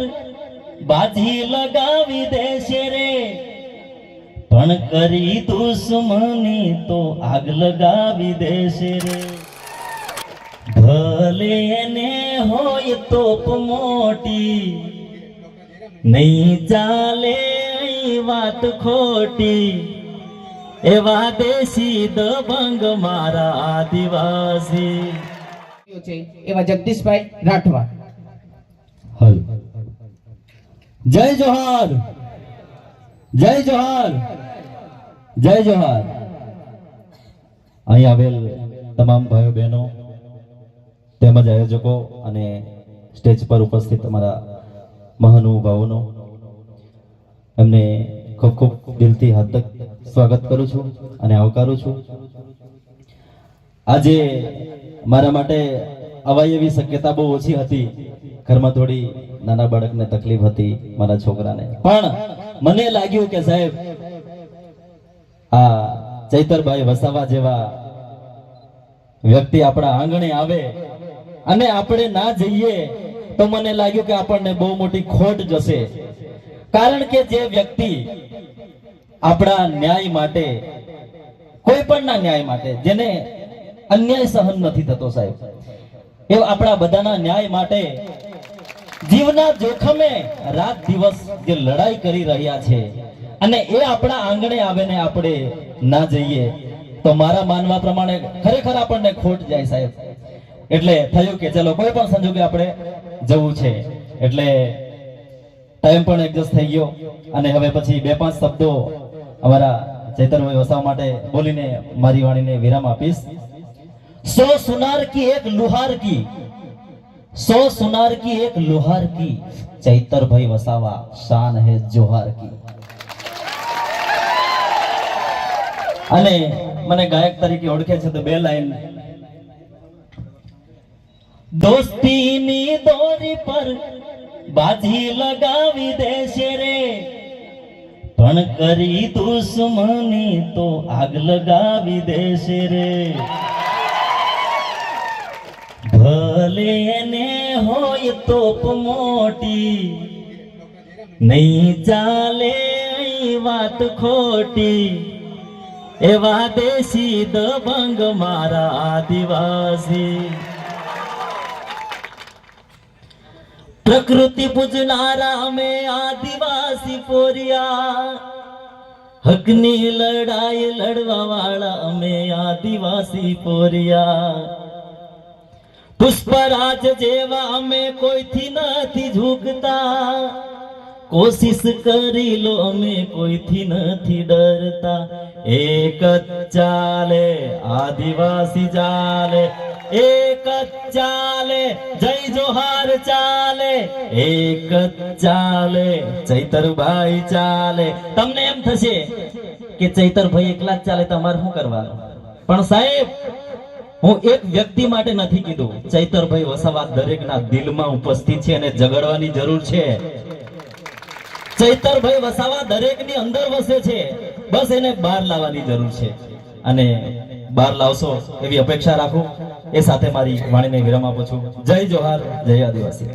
પર બાજી લગાવી દેશે રે, પણ કરી દુશ્મની તો આગ લગાવી દેશે રે. ભલે એને હોય તોપ મોટી, નહીં ચાલે અહીં વાત ખોટી, એવા દેશી દબંગ મારા આદિવાસી. એવા જગદીશભાઈ રાઠવા. હલ જય જોહાર, જય જોહાર, જય જોહાર. અહીં આવેલ તમામ ભાઈઓ બહેનો તેમજ આયોજકો અને સ્ટેજ પર ઉપસ્થિત અમારા મહાનુભાવોનો એમને ખૂબ ખૂબ દિલથી હાર્દિક સ્વાગત કરું છું અને આવકારું છું. આજે મારા માટે અવાય એવી શક્યતા બહુ ઓછી હતી. ઘરમાં થોડી નાના બાળકને તકલીફ હતી, મારા છોકરાને, પણ મને લાગ્યું કે સાહેબ આ ચૈતરભાઈ વસાવા જેવા વ્યક્તિ આપણા આંગણે આવે અને આપણે ના જઈએ તો મને લાગ્યું કે આપણને બહુ મોટી ખોટ જશે. કારણ કે જે વ્યક્તિ આપણા ન્યાય માટે, કોઈ પણ ના ન્યાય માટે, જેને અન્યાય સહન નથી થતો સાહેબ, એ આપણા બધાના ન્યાય માટે જીવના જોખમે રાત દિવસ જે લડાઈ કરી રહ્યા છે, અને એ આપણા આંગણે આવે ને આપણે ના જઈએ તો મારા માનવા પ્રમાણે ખરેખર આપણને ખોટ જાય સાહેબ. એટલે થયું કે ચલો કોઈ પણ સંજોગે આપણે જવું છે. એટલે ટાઈમ પણ એડજસ્ટ થઈ ગયો અને હવે પછી 2-5 શબ્દો અમારા ચૈતરભાઈ વસાવા માટે બોલીને મારી વાણીને વિરામ આપીશ. 100 સુનાર की एक लोहार की, 100 सुनार की एक लोहार की, चैतरभाई वसावा शान है जोहार की. અને મને ગાયક તરીકે ઓળખે છે તો 2 લાઈન. દોસ્તીની દોરી પર બાજી લગાવી દેશે રે, પણ કરી દુશ્મની તો આગ લગાવી દેશે રે. ભલે એને હોય તોપ મોટી, નહીં ચાલે અહીં વાત ખોટી, એવા દેશી દબંગ મારા આદિવાસી. પ્રકૃતિ પૂજનારા અમે આદિવાસી પોરિયા, હકની લડાઈ લડવા વાળા અમે આદિવાસી પોરિયા. પુષ્પરાજ જેવા અમે કોઈથી નથી ઝૂકતા, કોશિશ કરી લો અમે કોઈથી નથી ડરતા. એક જ ચાલે આદિવાસી ચાલે, એક જ ચાલે જય જોહાર ચાલે, એક જ ચાલે ચૈતરભાઈ ચાલે. તમને એમ થશે કે ચૈતરભાઈ એકલા જ ચાલે તો અમારે શું કરવાનું? પણ સાહેબ હું એક વ્યક્તિ માટે નથી કીધું, ચૈતરભાઈ વસાવા દરેકના દિલમાં ઉપસ્થિત છે અને જગાડવાની જરૂર છે. ચૈતરભાઈ વસાવા દરેકની અંદર વસે છે, બસ એને બહાર લાવવાની જરૂર છે અને બહાર લાવશો એવી અપેક્ષા રાખું. એ સાથે મારી વાણીને વિરામ આપું છું. જય જોહાર, જય આદિવાસી.